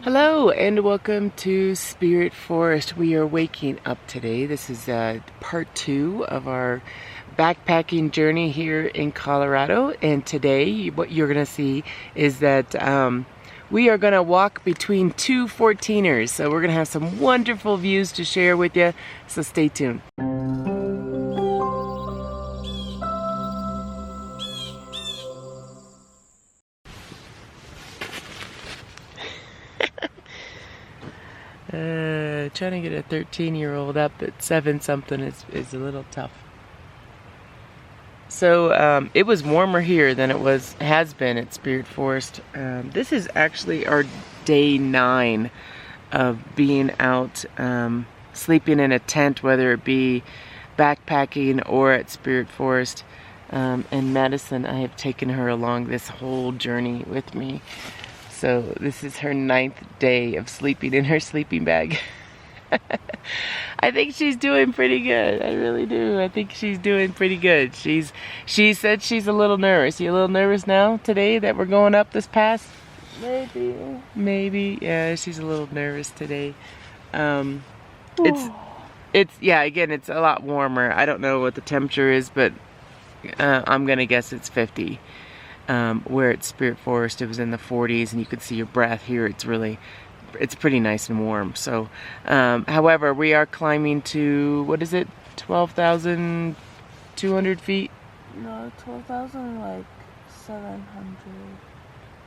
Hello and welcome to Spirit Forest. We are waking up today. This is part 2 of our backpacking journey here in Colorado. And today what you're going to see is that we are going to walk between two 14ers. So we're going to have some wonderful views to share with you. So stay tuned. Trying to get a 13-year-old up at 7-something is a little tough. So it was warmer here than it has been at Spirit Forest. This is actually our day 9 of being out sleeping in a tent, whether it be backpacking or at Spirit Forest. And Madison, I have taken her along this whole journey with me. So this is her 9th day of sleeping in her sleeping bag. I think she's doing pretty good. I really do. I think she's doing pretty good. She said she's a little nervous. You a little nervous now today that we're going up this pass? Maybe. Yeah, she's a little nervous today. Yeah, again, it's a lot warmer. I don't know what the temperature is, but I'm gonna guess it's 50. Where at Spirit Forest it was in the 40s and you could see your breath. Here it's pretty nice and warm. So however, we are climbing to, what is it, 12,200 feet? No, 12,700.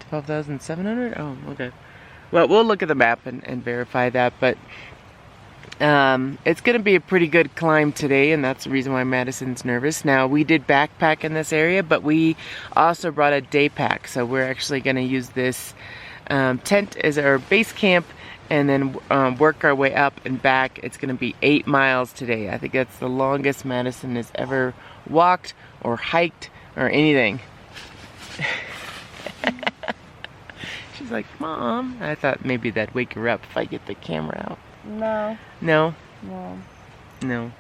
12,700? Oh, okay. Well, we'll look at the map and verify that, but it's gonna be a pretty good climb today, and that's the reason why Madison's nervous. Now, we did backpack in this area, but we also brought a day pack, so we're actually gonna use this tent as our base camp and then work our way up and back. It's gonna be 8 miles today. I think that's the longest Madison has ever walked or hiked or anything. She's like, Mom. I thought maybe that'd wake her up if I get the camera out. No. No? No. No.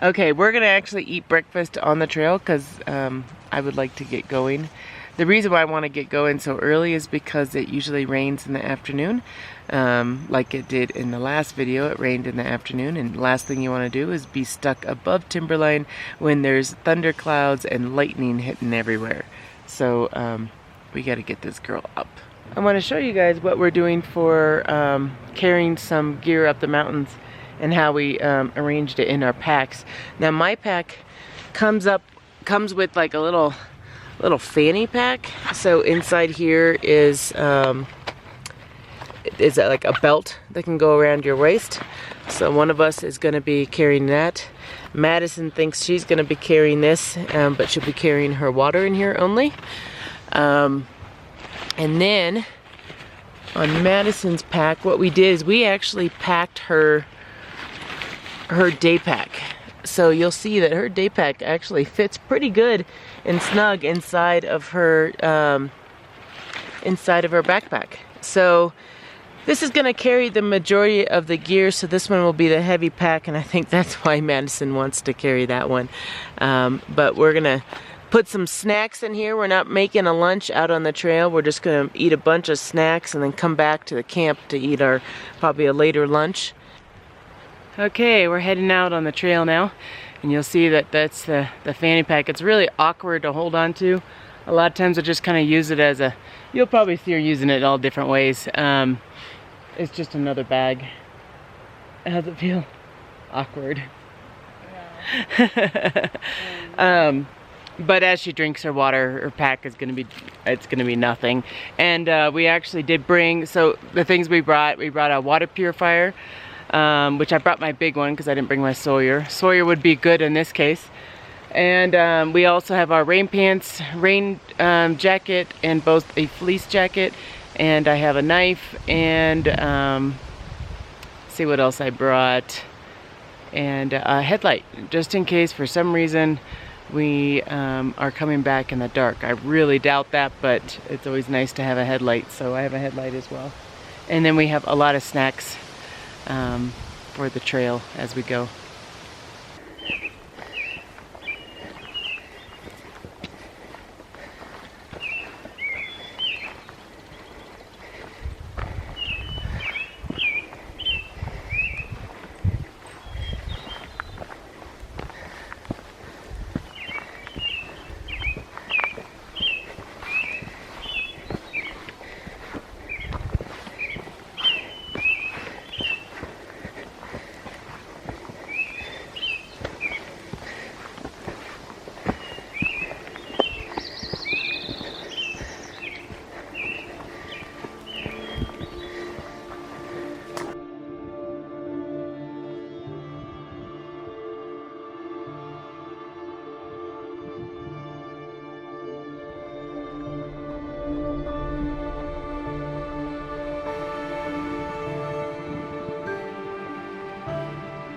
Okay, we're gonna actually eat breakfast on the trail because I would like to get going. The reason why I want to get going so early is because it usually rains in the afternoon. Like it did in the last video, it rained in the afternoon, and the last thing you want to do is be stuck above timberline when there's thunderclouds and lightning hitting everywhere. So we got to get this girl up. I want to show you guys what we're doing for carrying some gear up the mountains and how we arranged it in our packs. Now my pack comes with like a little fanny pack. So inside here is like a belt that can go around your waist. So one of us is going to be carrying that. Madison thinks she's going to be carrying this, but she'll be carrying her water in here only. And then on Madison's pack, what we did is we actually packed her day pack. So you'll see that her day pack actually fits pretty good and snug inside of her backpack. So this is going to carry the majority of the gear, so this one will be the heavy pack, and I think that's why Madison wants to carry that one. But we're going to put some snacks in here. We're not making a lunch out on the trail. We're just going to eat a bunch of snacks and then come back to the camp to eat our probably a later lunch. Okay, we're heading out on the trail now, and you'll see that that's the fanny pack. It's really awkward to hold on to. A lot of times I just kind of use it as you'll probably see her using it all different ways. It's just another bag. How's it feel? Awkward. Yeah. But as she drinks her water, her pack is gonna be nothing. And we actually did bring, so the things we brought a water purifier, which I brought my big one because I didn't bring my Sawyer. Sawyer would be good in this case. And we also have our rain pants, rain jacket, and both a fleece jacket. And I have a knife and see what else I brought. And a headlight, just in case for some reason we are coming back in the dark. I really doubt that, but it's always nice to have a headlight, so I have a headlight as well. And then we have a lot of snacks for the trail as we go.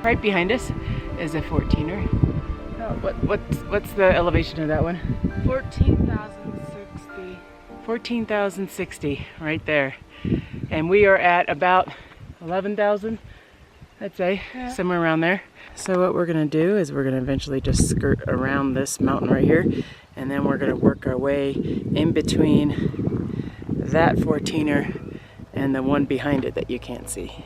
Right behind us is a 14er. What's the elevation of that one? 14,060. 14,060 right there. And we are at about 11,000, I'd say, somewhere around there. So what we're gonna do is we're gonna eventually just skirt around this mountain right here, and then we're gonna work our way in between that 14er and the one behind it that you can't see.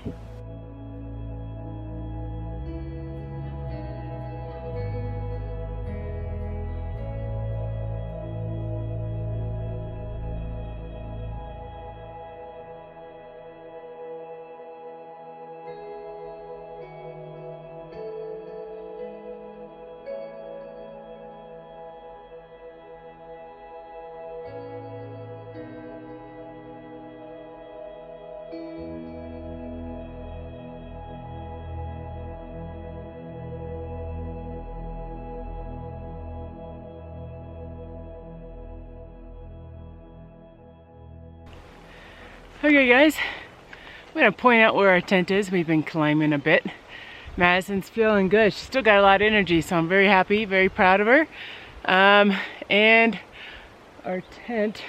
Okay guys, I'm gonna point out where our tent is. We've been climbing a bit. Madison's feeling good. She's still got a lot of energy, so I'm very happy, very proud of her. And our tent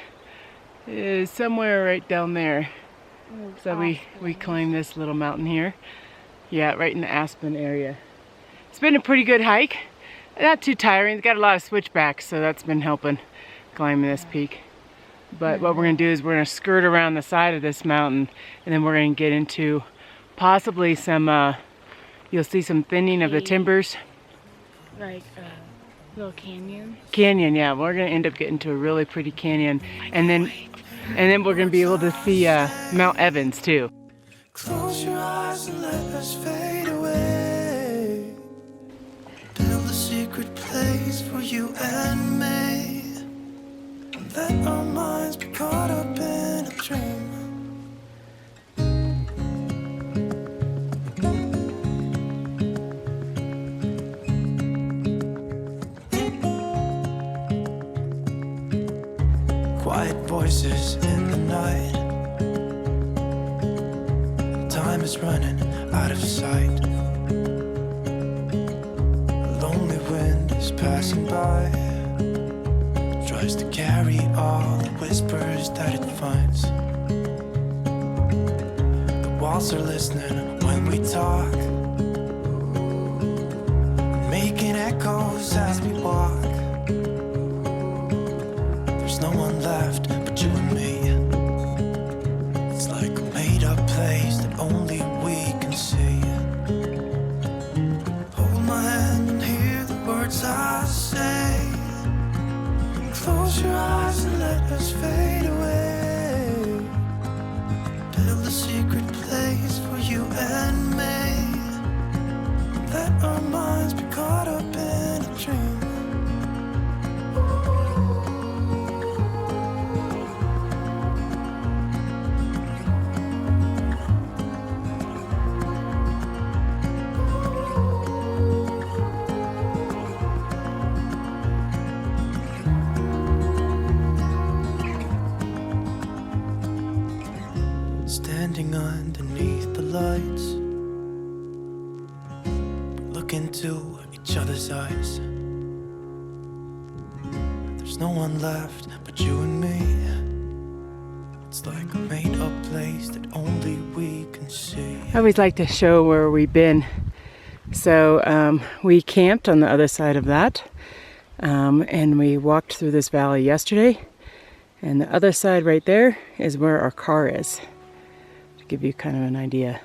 is somewhere right down there. So we climb this little mountain here. Yeah, right in the Aspen area. It's been a pretty good hike. Not too tiring. It's got a lot of switchbacks, so that's been helping climbing this peak. But what we're gonna do is we're gonna skirt around the side of this mountain, and then we're gonna get into possibly some, you'll see some thinning of the timbers. Like little canyon. Canyon, yeah. We're gonna end up getting to a really pretty canyon, and then we're gonna be able to see Mount Evans too. Close your eyes and let us fade away. Build a secret place for you and me. Let our minds be caught up in a dream. Quiet voices in the night. Time is running out of sight. A lonely wind is passing by. Tries to carry all the whispers that it finds. The walls are listening when we talk, making echoes as we walk. There's no one left but you and me. It's like a made-up place that only we can see. Hold my hand and hear the words I say. Close your eyes and let us fade away. Build a secret place for you and me. Let our minds be caught up in a dream. Standing underneath the lights, look into each other's eyes. There's no one left but you and me. It's like a made-up place that only we can see. I always like to show where we've been. So we camped on the other side of that, and we walked through this valley yesterday. And the other side right there is where our car is. To give you kind of an idea.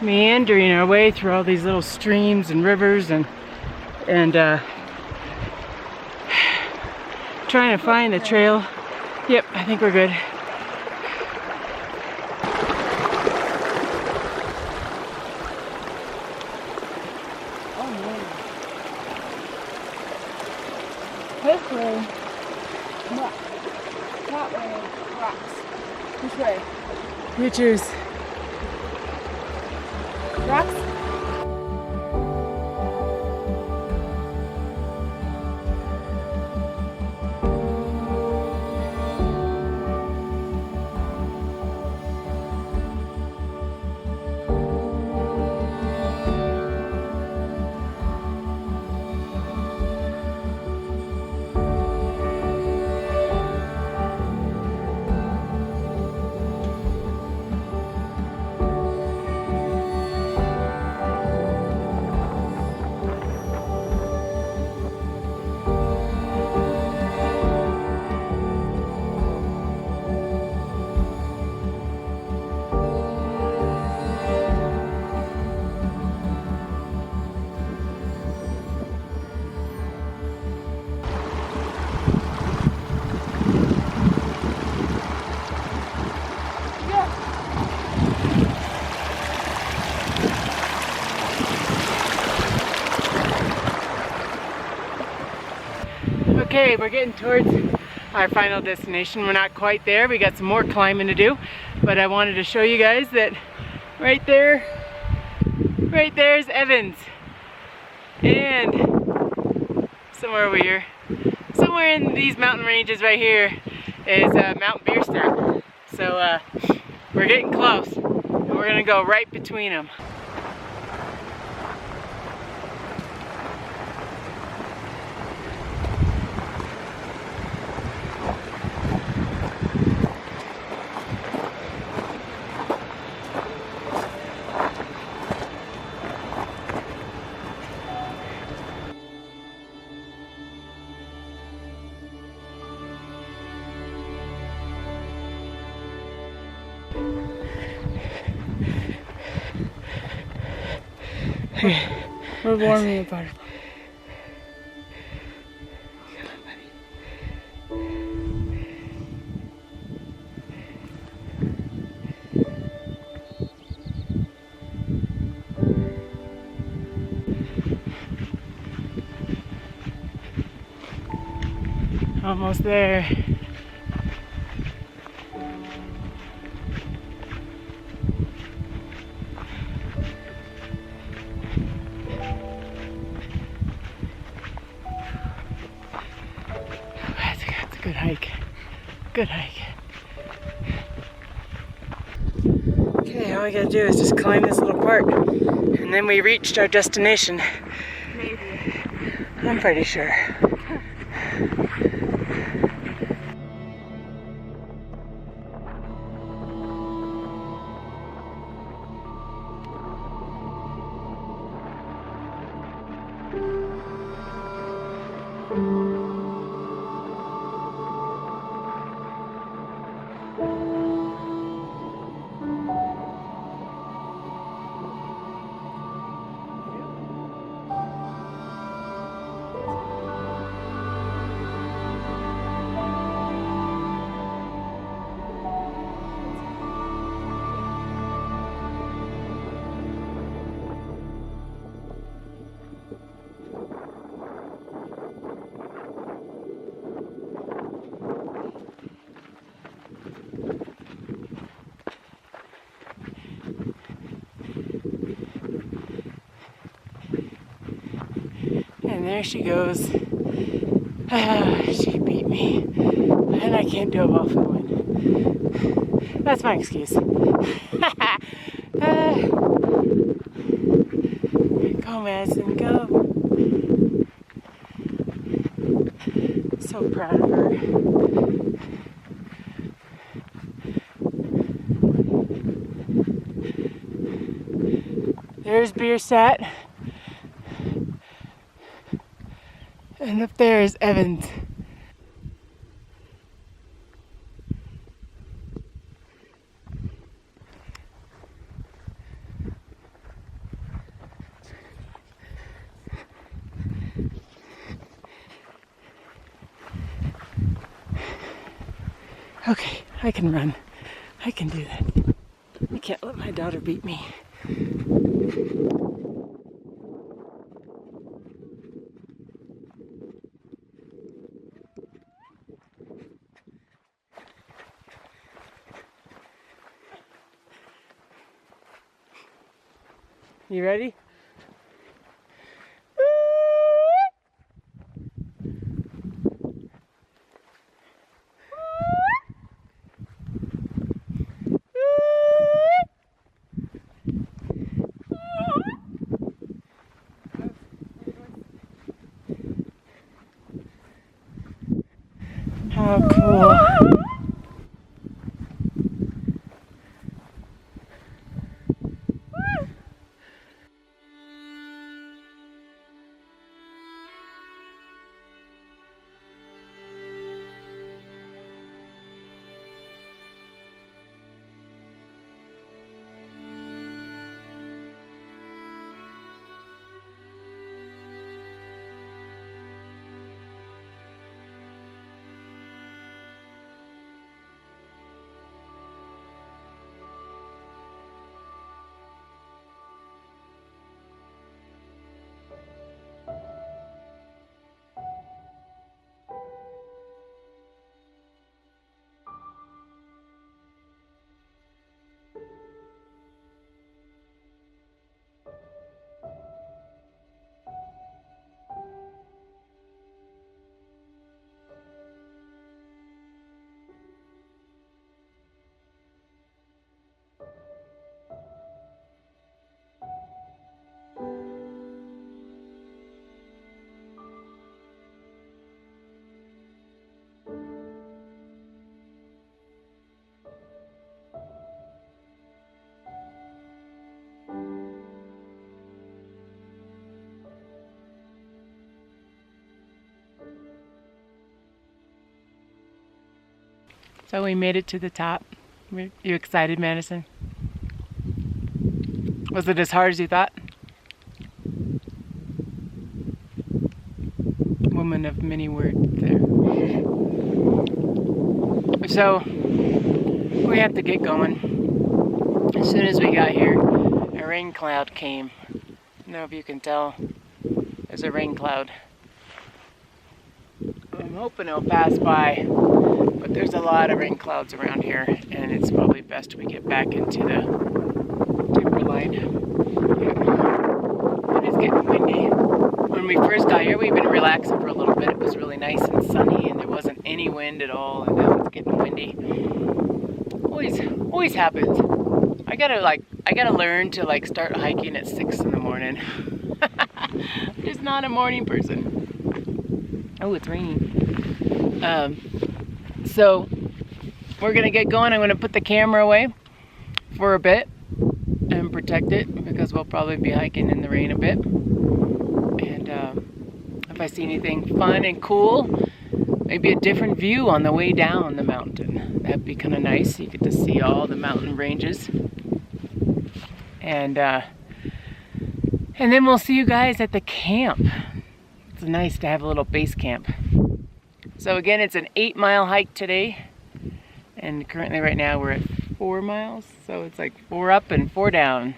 meandering our way through all these little streams and rivers and trying to find the trail. Yep, I think we're good. Oh man. This way. No. That way. Rocks. Which way? You choose. Rocks? Okay, we're getting towards our final destination. We're not quite there. We got some more climbing to do, but I wanted to show you guys that right there's Evans. And somewhere over here, somewhere in these mountain ranges right here is Mount Bierstadt. So we're getting close, and we're gonna go right between them. We're warming apart. Almost there. That's a good hike. Good hike. Okay, all we gotta do is just climb this little part, and then we reached our destination. Maybe. I'm pretty sure. And there she goes. She beat me. And I can't do it while filming. That's my excuse. Go, Madison, go. So proud of her. There's Bierstadt. And up there is Evans. Okay, I can run. I can do that. I can't let my daughter beat me. You ready? How cool. So we made it to the top. You excited, Madison? Was it as hard as you thought? Woman of many words there. So we have to get going. As soon as we got here, a rain cloud came. I don't know if you can tell. There's a rain cloud. I'm hoping it'll pass by, but there's a lot of rain clouds around here, and it's probably best we get back into the timberline. It is getting windy. When we first got here, we've been relaxing for a little bit. It was really nice and sunny, and there wasn't any wind at all, and now it's getting windy. Always happens. I gotta learn to start hiking at 6 in the morning. I'm just not a morning person. Oh, it's raining. So we're gonna get going. I'm gonna put the camera away for a bit and protect it because we'll probably be hiking in the rain a bit. And if I see anything fun and cool, maybe a different view on the way down the mountain, that'd be kind of nice. You get to see all the mountain ranges. And then we'll see you guys at the camp. It's nice to have a little base camp. So again, it's an 8-mile hike today. And currently right now we're at 4 miles. So it's like 4 up and 4 down.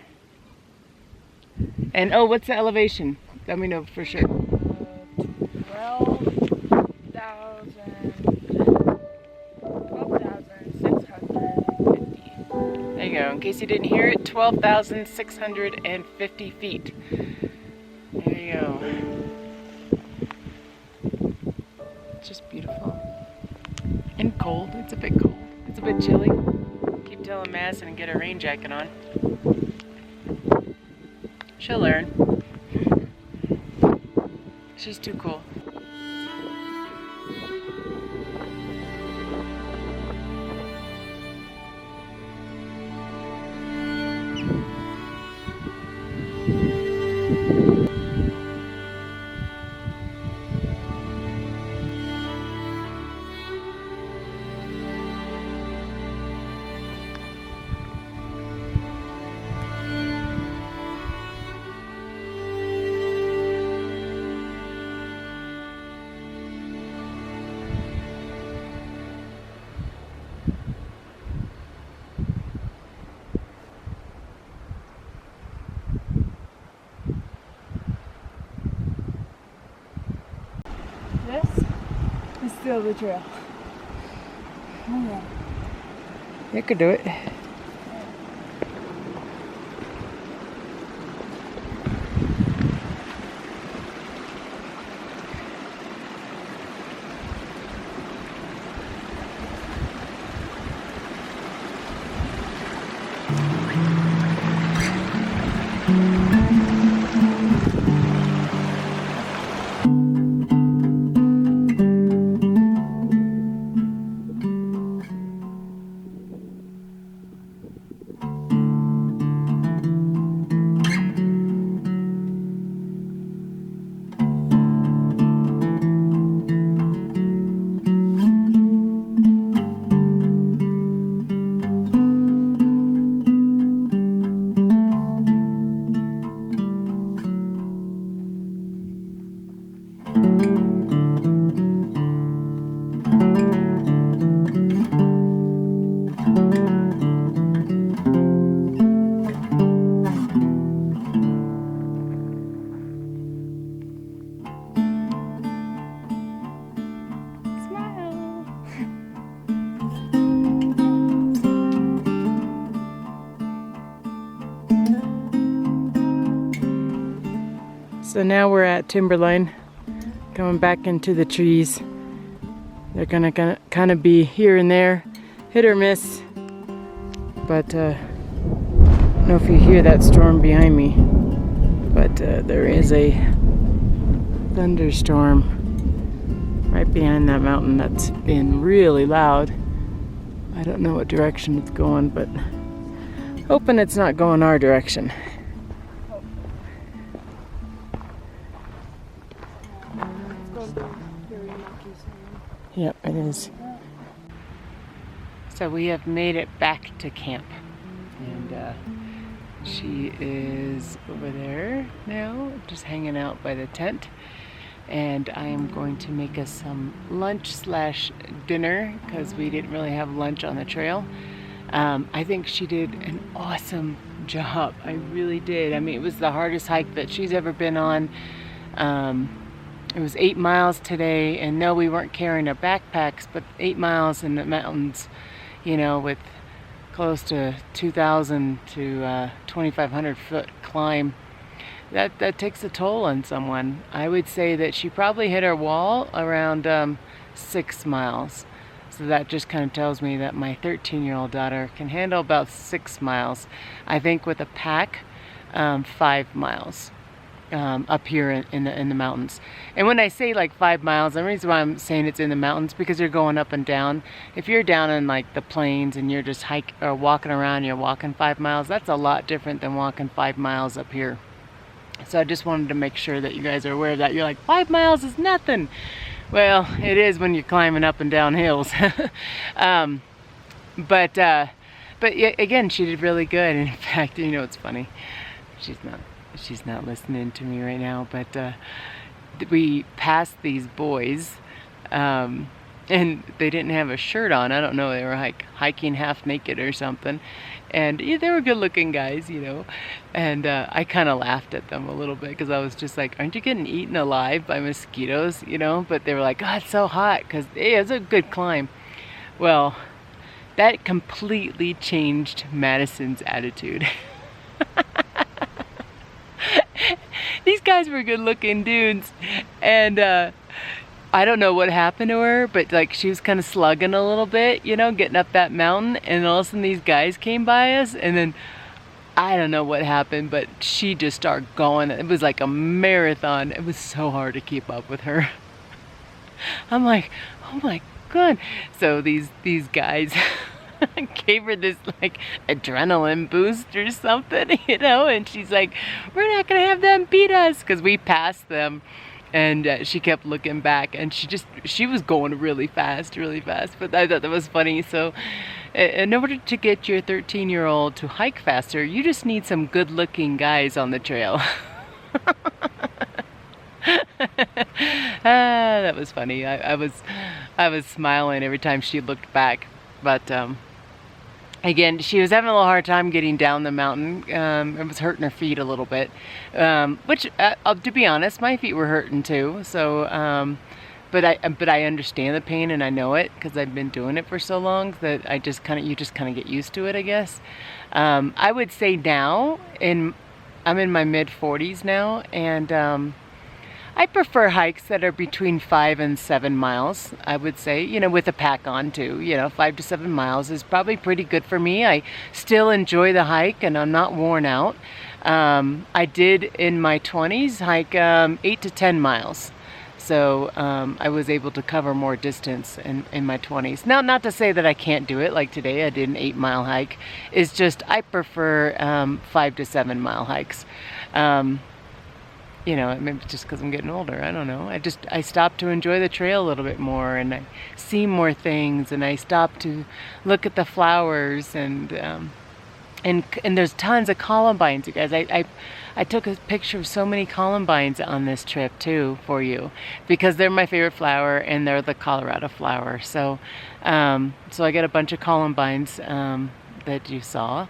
And oh, what's the elevation? Let me know for sure. 12,650. There you go. In case you didn't hear it, 12,650 feet. There you go. It's just beautiful. And cold. It's a bit cold. It's a bit chilly. Keep telling Madison to get her rain jacket on. She'll learn. She's too cool. Still the trail. Oh yeah. You could do it. So now we're at Timberline, coming back into the trees. They're gonna kind of be here and there, hit or miss. But I don't know if you hear that storm behind me, but there is a thunderstorm right behind that mountain that's been really loud. I don't know what direction it's going, but hoping it's not going our direction. Yep, it is. So we have made it back to camp, and she is over there now, just hanging out by the tent. And I am going to make us some lunch / dinner because we didn't really have lunch on the trail. I think she did an awesome job. I really did. I mean, it was the hardest hike that she's ever been on. It was 8 miles today, and no, we weren't carrying our backpacks, but 8 miles in the mountains, you know, with close to 2,000 to 2,500 foot climb. That takes a toll on someone. I would say that she probably hit her wall around 6 miles. So that just kind of tells me that my 13-year-old daughter can handle about 6 miles. I think with a pack, 5 miles. Up here in the mountains. And when I say like 5 miles, the reason why I'm saying it's in the mountains, because you're going up and down. If you're down in like the plains and you're just walking around, you're walking 5 miles, that's a lot different than walking 5 miles up here. So I just wanted to make sure that you guys are aware of that. You're like, 5 miles is nothing. Well, it is when you're climbing up and down hills. But yeah, again, she did really good. And in fact, you know, it's funny. She's not listening to me right now, but we passed these boys, and they didn't have a shirt on. I don't know, they were hiking half naked or something, and yeah, they were good looking guys, you know, and I kind of laughed at them a little bit because I was just like, aren't you getting eaten alive by mosquitoes, you know? But they were like, oh, it's so hot, because hey, it's a good climb. Well, that completely changed Madison's attitude. These guys were good looking dudes, and I don't know what happened to her, but like she was kind of slugging a little bit, you know, getting up that mountain, and all of a sudden these guys came by us, and then I don't know what happened, but she just started going. It was like a marathon. It was so hard to keep up with her. I'm like, oh my God. So these guys gave her this like adrenaline boost or something, you know, and she's like, we're not gonna have them beat us, because we passed them. And she kept looking back, and she was going really fast, but I thought that was funny. So in order to get your 13-year-old to hike faster, you just need some good looking guys on the trail. That was funny. I was smiling every time she looked back, but again, she was having a little hard time getting down the mountain. It was hurting her feet a little bit, which, to be honest, my feet were hurting too. So, but I understand the pain, and I know it because I've been doing it for so long that you just kind of get used to it, I guess. I would say now, I'm in my mid-40s now, and I prefer hikes that are between 5 and 7 miles, I would say, you know, with a pack on too. You know, 5 to 7 miles is probably pretty good for me. I still enjoy the hike and I'm not worn out. I did in my 20s hike 8 to 10 miles. So I was able to cover more distance in my 20s. Now, not to say that I can't do it. Like today I did an 8-mile hike. It's just I prefer 5 to 7 mile hikes. You know, maybe just because I'm getting older, I don't know. I stopped to enjoy the trail a little bit more, and I see more things, and I stop to look at the flowers, and there's tons of columbines, you guys. I took a picture of so many columbines on this trip too for you, because they're my favorite flower, and they're the Colorado flower. So I got a bunch of columbines that you saw.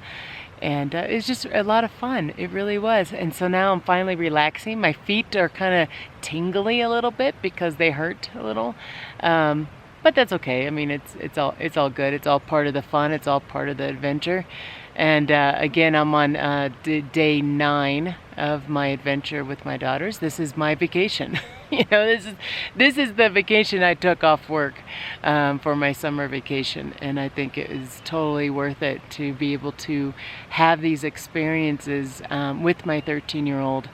And it's just a lot of fun. It really was. And so now I'm finally relaxing. My feet are kind of tingly a little bit because they hurt a little. But that's okay. I mean, it's all good. It's all part of the fun. It's all part of the adventure. And again, I'm on day 9 of my adventure with my daughters. This is my vacation. You know, this is the vacation I took off work for my summer vacation, and I think it is totally worth it to be able to have these experiences with my 13-year-old.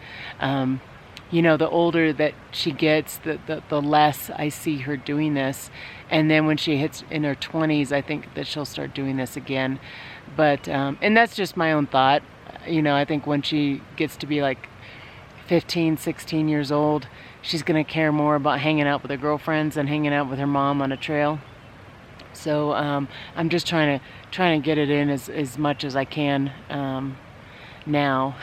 You know, the older that she gets, the less I see her doing this. And then when she hits in her 20s, I think that she'll start doing this again. But, and that's just my own thought. You know, I think when she gets to be like 15, 16 years old, she's going to care more about hanging out with her girlfriends than hanging out with her mom on a trail. So I'm just trying to get it in as much as I can now.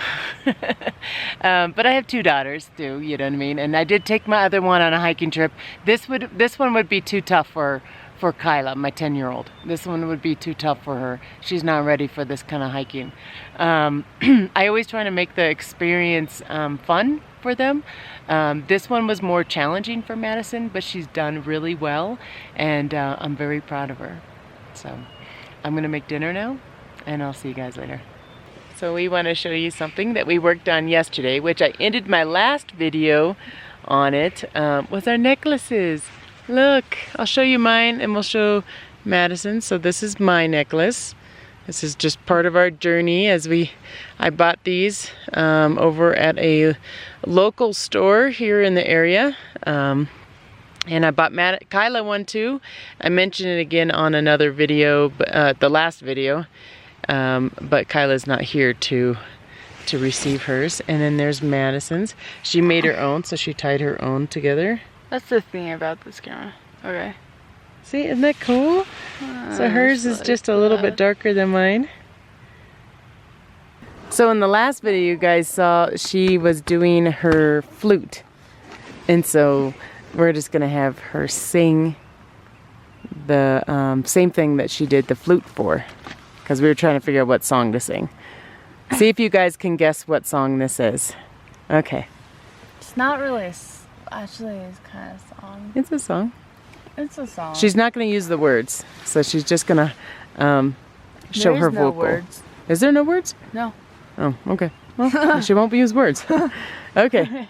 But I have 2 daughters too, you know what I mean? And I did take my other one on a hiking trip. This one would be too tough for Kyla, my 10-year-old. This one would be too tough for her. She's not ready for this kind of hiking. I always try to make the experience fun for them. This one was more challenging for Madison, but she's done really well, and I'm very proud of her. So I'm gonna make dinner now, and I'll see you guys later. So we want to show you something that we worked on yesterday, which I ended my last video on it, was our necklaces. Look, I'll show you mine and we'll show Madison. So this is my necklace. This is just part of our journey I bought these over at a local store here in the area. And I bought Kyla one too. I mentioned it again on another video, the last video. But Kyla's not here to receive hers. And then there's Madison's. She made her own, so she tied her own together. That's the thing about this camera. Okay. See, isn't that cool? So hers is just a little bit darker than mine. So in the last video you guys saw, she was doing her flute. And so we're just gonna have her sing the same thing that she did the flute for. Because we were trying to figure out what song to sing. See if you guys can guess what song this is. Okay. It's not really actually it's kind of a song. It's a song. It's a song. She's not going to use the words, so she's just going to show her vocal. Words. Is there no words? No. Oh, okay. Well, she won't use words. Okay.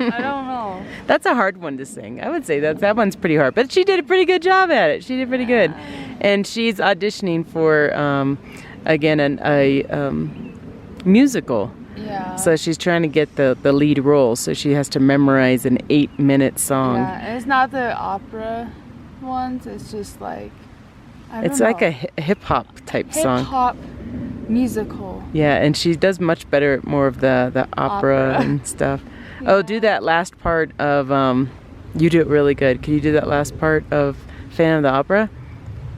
I don't know. That's a hard one to sing. I would say that one's pretty hard, but she did a pretty good job at it. She did pretty good, and she's auditioning for again a musical. Yeah. So she's trying to get the lead role. So she has to memorize an 8-minute song. Yeah, and it's not the opera ones. It's just like It's like a hip hop type song. Hip hop musical. Yeah, and she does much better at more of the opera and stuff. Yeah. Oh, do that last part of You do it really good. Can you do that last part of Phantom of the Opera?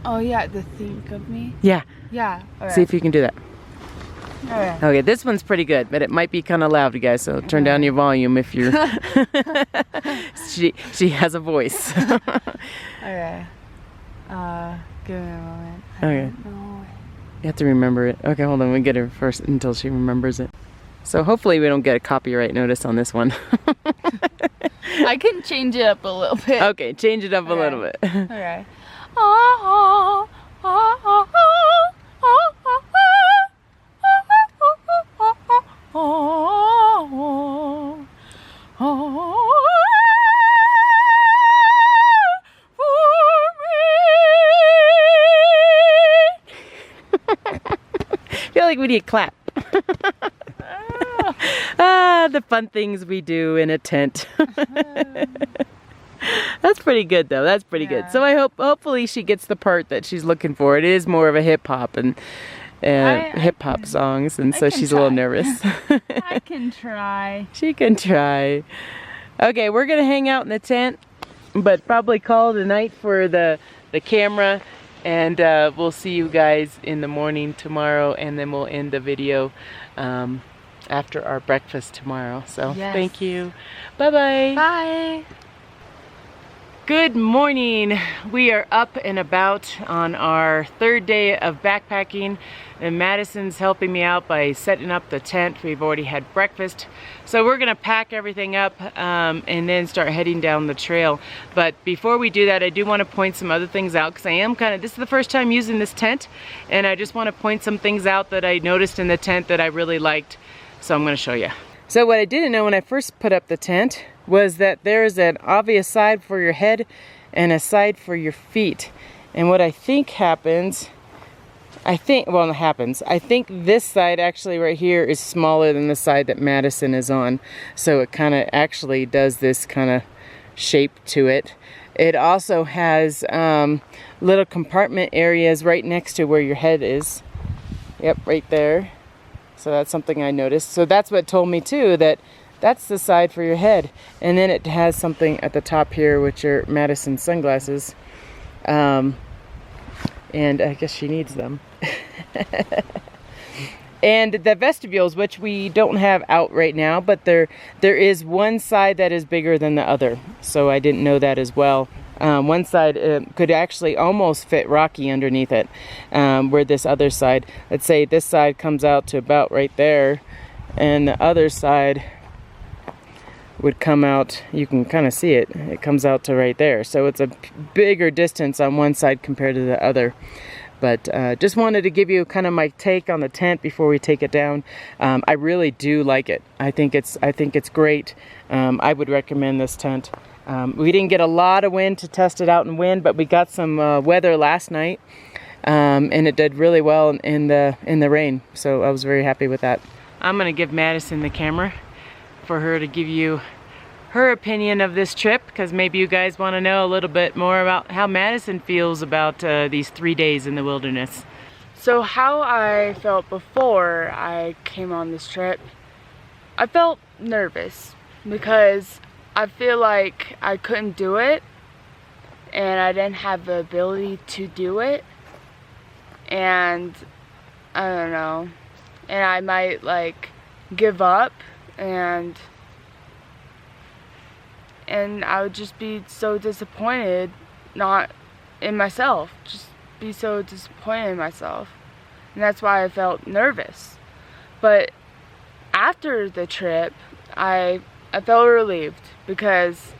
Oh yeah, the think of me. Yeah. Yeah. Alright. See if you can do that. Alright. Okay, this one's pretty good, but it might be kind of loud, you guys. So turn down your volume if you're. she has a voice. Okay. Give me a moment. I Okay. don't know. You have to remember it. Okay, hold on. We get her first until she remembers it. So hopefully we don't get a copyright notice on this one. I can change it up a little bit. Okay, change it up a little bit. Okay. I feel like we need a clap. The fun things we do in a tent. That's pretty good though. That's pretty good. So I hopefully she gets the part that she's looking for. It is more of a hip hop and hip hop songs, and so she's a little nervous. I can try. She can try. Okay, we're gonna hang out in the tent, but probably call it a night for the camera, and we'll see you guys in the morning tomorrow, and then we'll end the video after our breakfast tomorrow. So thank you. Bye-bye. Bye. Good morning. We are up and about on our third day of backpacking, and Madison's helping me out by setting up the tent. We've already had breakfast, so we're gonna pack everything up and then start heading down the trail. But before we do that, I do want to point some other things out, because I am this is the first time using this tent, and I just want to point some things out that I noticed in the tent that I really liked, so I'm going to show you. So what I didn't know when I first put up the tent was that there's an obvious side for your head and a side for your feet. And what I think happens, I think this side actually right here is smaller than the side that Madison is on. So it kind of actually does this kind of shape to it. It also has little compartment areas right next to where your head is. Yep, right there. So that's something I noticed. So that's what told me too, that that's the side for your head. And then it has something at the top here, which are Madison's sunglasses. And I guess she needs them. And the vestibules, which we don't have out right now, but there is one side that is bigger than the other. So I didn't know that as well. One side could actually almost fit Rocky underneath it, where this other side, let's say this side comes out to about right there, and the other side would come out, you can kind of see it, it comes out to right there. So it's a bigger distance on one side compared to the other. But just wanted to give you kind of my take on the tent before we take it down. I really do like it. I think it's great. I would recommend this tent. We didn't get a lot of wind to test it out in wind, but we got some weather last night, and it did really well in the rain. So I was very happy with that. I'm gonna give Madison the camera for her to give you her opinion of this trip, because maybe you guys want to know a little bit more about how Madison feels about these 3 days in the wilderness. So how I felt before I came on this trip, I felt nervous because I feel like I couldn't do it, and I didn't have the ability to do it, and I don't know, and I might like give up, and I would just be so disappointed, not in myself, just be so disappointed in myself, and that's why I felt nervous. But after the trip, I felt relieved, because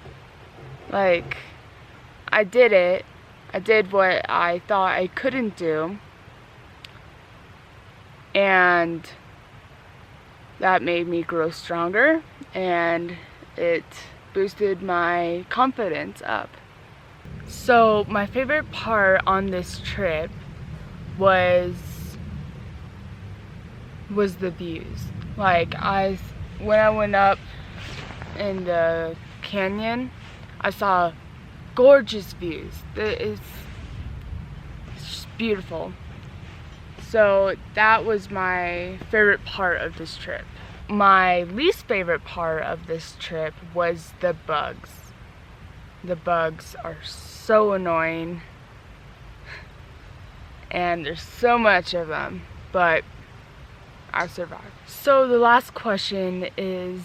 like I did it. I did what I thought I couldn't do, and that made me grow stronger, and it boosted my confidence up. So my favorite part on this trip was the views. Like when I went up in the canyon, I saw gorgeous views. It's just beautiful. So that was my favorite part of this trip. My least favorite part of this trip was the bugs. the bugs are so annoying. And there's so much of them, but I survived. So the last question is,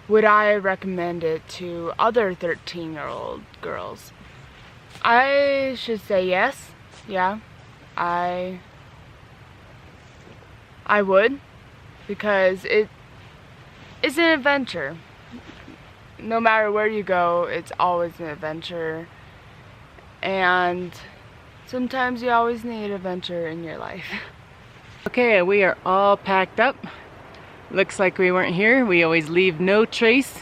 would I recommend it to other 13-year-old girls? I should say yes. Yeah, I would, because it's an adventure. No matter where you go, it's always an adventure. And sometimes you always need adventure in your life. Okay, we are all packed up. Looks like we weren't here. We always leave no trace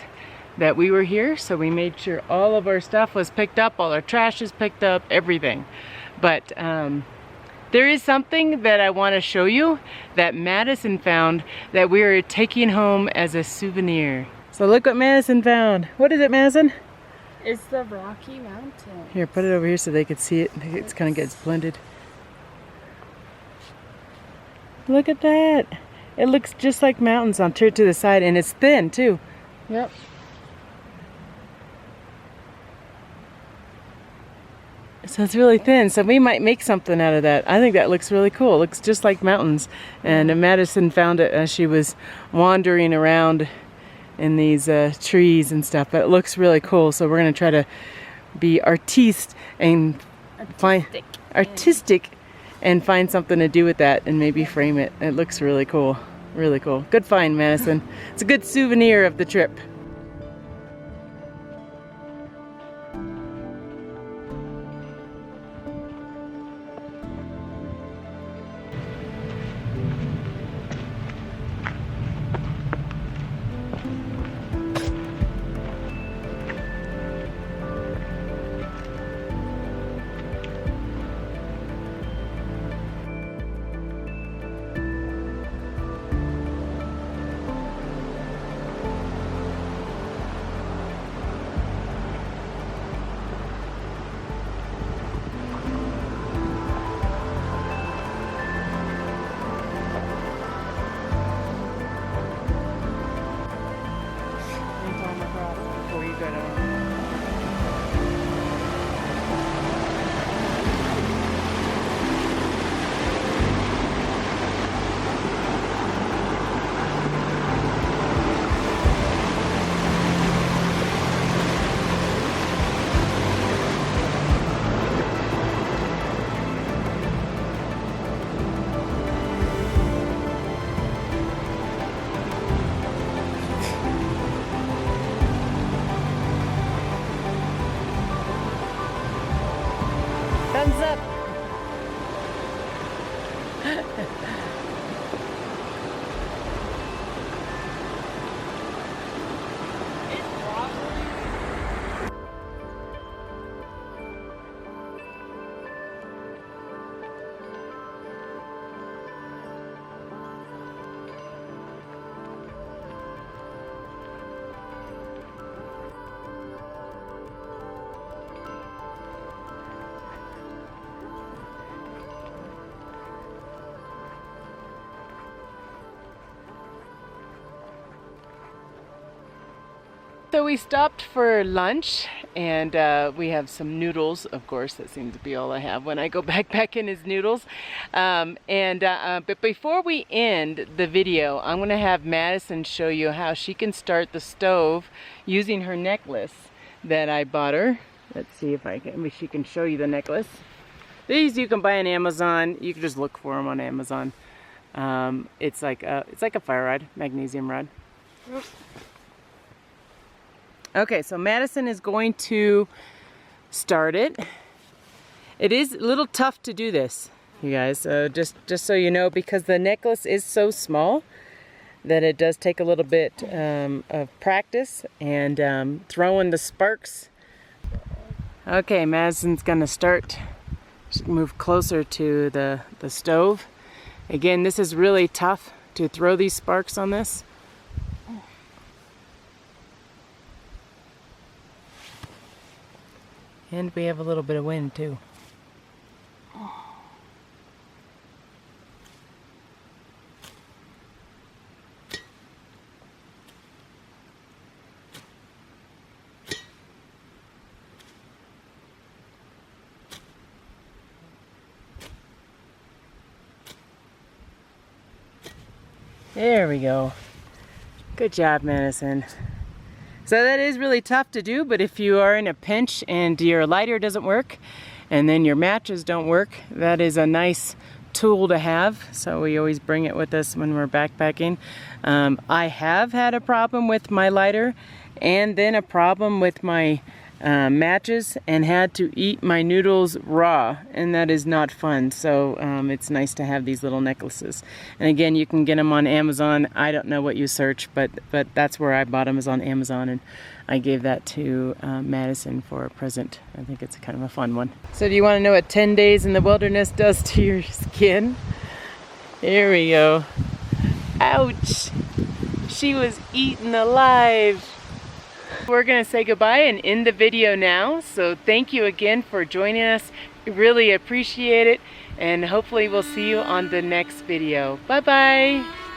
that we were here, so we made sure all of our stuff was picked up, all our trash is picked up, everything. But there is something that I want to show you that Madison found that we are taking home as a souvenir. So look what Madison found. What is it, Madison? It's the Rocky Mountain. Here, put it over here so they could see it. It kind of gets blended. Look at that. It looks just like mountains on to the side, and it's thin too. Yep. So it's really thin. So we might make something out of that. I think that looks really cool. It looks just like mountains. And Madison found it as she was wandering around in these trees and stuff. But it looks really cool. So we're going to try to be artistic and find something to do with that and maybe frame it. It looks really cool. Really cool. Good find, Madison. It's a good souvenir of the trip. Before you go to thumbs up. So we stopped for lunch, and we have some noodles, of course. That seems to be all I have when I go backpacking is noodles. But before we end the video, I'm going to have Madison show you how she can start the stove using her necklace that I bought her. Let's see if she can show you the necklace. These you can buy on Amazon. You can just look for them on Amazon. It's like a fire rod, magnesium rod. Okay, so Madison is going to start it. It is a little tough to do this, you guys, just so you know, because the necklace is so small that it does take a little bit of practice and throwing the sparks. Okay, Madison's gonna start, move closer to the stove. Again, this is really tough to throw these sparks on this. And we have a little bit of wind too. There we go. Good job, Madison. So that is really tough to do, but if you are in a pinch and your lighter doesn't work and then your matches don't work, that is a nice tool to have. So we always bring it with us when we're backpacking. I have had a problem with my lighter and then a problem with my matches and had to eat my noodles raw, and that is not fun. So it's nice to have these little necklaces. And again, you can get them on Amazon. I don't know what you search, but that's where I bought them, is on Amazon, and I gave that to Madison for a present. I think it's kind of a fun one. So do you want to know what 10 days in the wilderness does to your skin? Here we go. Ouch! She was eaten alive. We're going to say goodbye and end the video now. So thank you again for joining us. We really appreciate it. And hopefully we'll see you on the next video. Bye-bye.